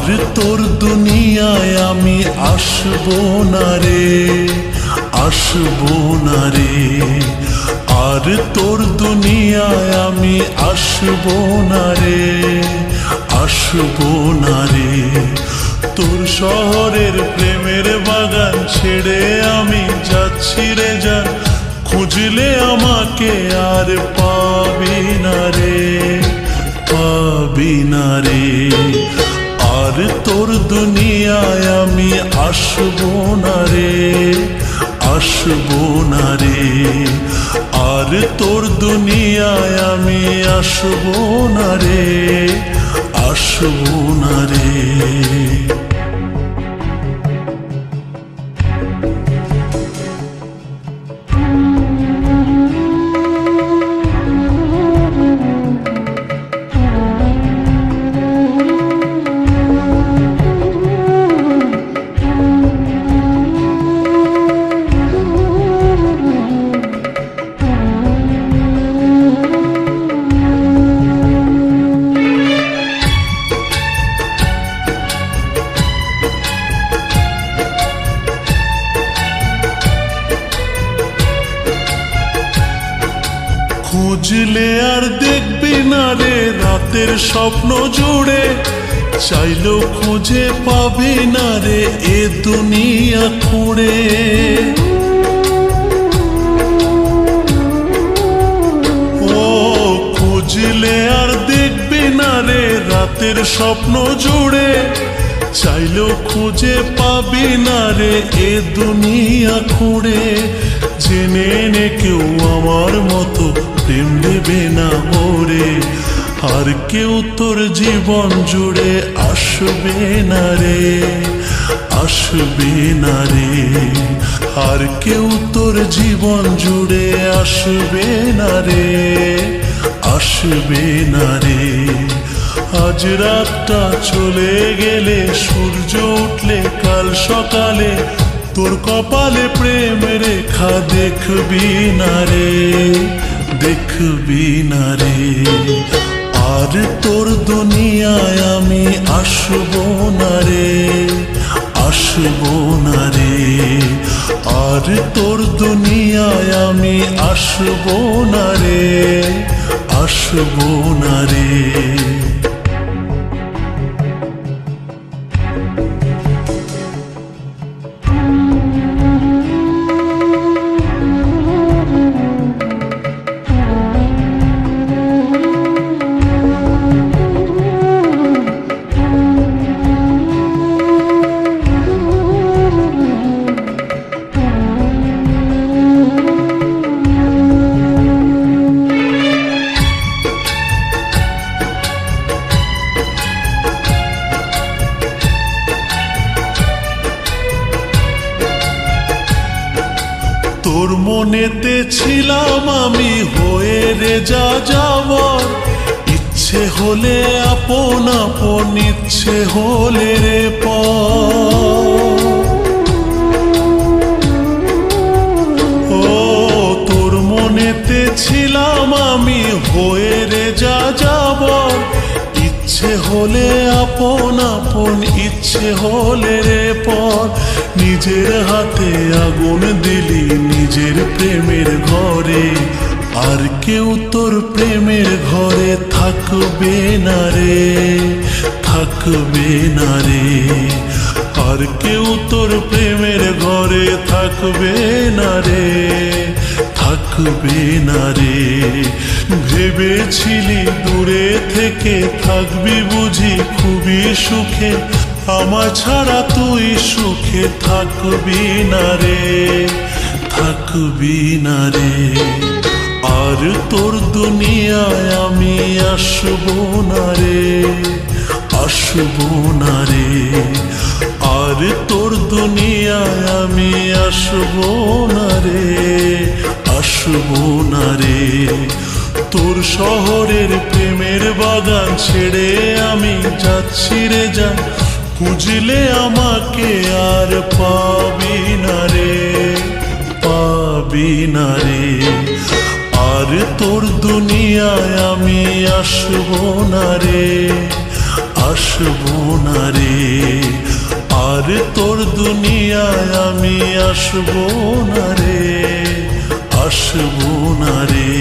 আর তোর দুনিয়ায় আমি আসবো না রে, আসবো না রে। আর তোর দুনিয়ায় আমি আসবো না রে, আসবো না রে। তোর শহরের প্রেমের বাগান ছেড়ে আমি যাচ্ছি রে জান, খুঁজলে আমাকে আর পাবি না রে, পাবি না রে। আর তোর দুনিয়ায় আমি আসবো না রে, আসবো না রে। আর তোর দুনিয়ায় আমি আসবো না রে, আসবো না রে। খুঁজলে আর দেখবি না রে রাতের স্বপ্ন জুড়ে, চাইলেও খুঁজে পাবি না রে এ দুনিয়া খুঁড়ে। ও খুঁজলে আর দেখবি না রে রাতের স্বপ্ন জুড়ে, চাইলেও খুঁজে পাবি না রে এ দুনিয়া খুঁড়ে। জেনে নে কেউ আমার মতো প্রেম দেবে না ওরে, আর কেউ তোর জীবন জুড়ে আসবে না রে, আসবে না রে। আর কেউ তোর জীবন জুড়ে আসবে না রে, আসবে না রে। আজ রাতটা চলে গেলে সূর্য উঠলে কাল সকালে তোর কপালে প্রেম রেখা দেখবি না রে, দেখবি না রে। আর তোর দুনিয়ায় আমি আসবো না রে, আসবো না রে। আর তোর দুনিয়ায় আমি আসবো না রে, আসবো না রে। তোর মনেতে ছিলাম আমি হয়ে রে যা যাওয়ার, ইচ্ছে হলে আপন আপন, ইচ্ছে হলে রে পর। ও তোর মনেতে ছিলাম আমি হয়ে রে যা যাওয়ার, ইচ্ছে হলে আপন আপন, ইচ্ছে হলে রে পর। নিজের হাতে আগুন দিলি নিজের প্রেমের ঘরে, আর কেউ তোর প্রেমের ঘরে থাকবে না রে, থাকবে না রে। আর কেউ তোর প্রেমের ঘরে থাকবে না রে, থাকবে না রে। ভেবেছিলি দূরে থেকে থাকবি বুঝি খুবই সুখে, আমার ছাড়া তুই সুখে থাকবি না রে, থাকবি না রে। আর তোর দুনিয়ায় আমি আসবো না রে, আসবো না রে। আর তোর দুনিয়ায় আমি আসবো না রে, আসবো না রে। তোর শহরের প্রেমের বাগান ছেড়ে আমি যাচ্ছি রে জান, খুঁজলে আমাকে আর পাবি না রে, পাবি না রে। আর তোর দুনিয়ায় আমি আসবো না রে, আসবো না রে, আর তোর দুনিয়ায় আমি আসবো না রে, আসবো না রে।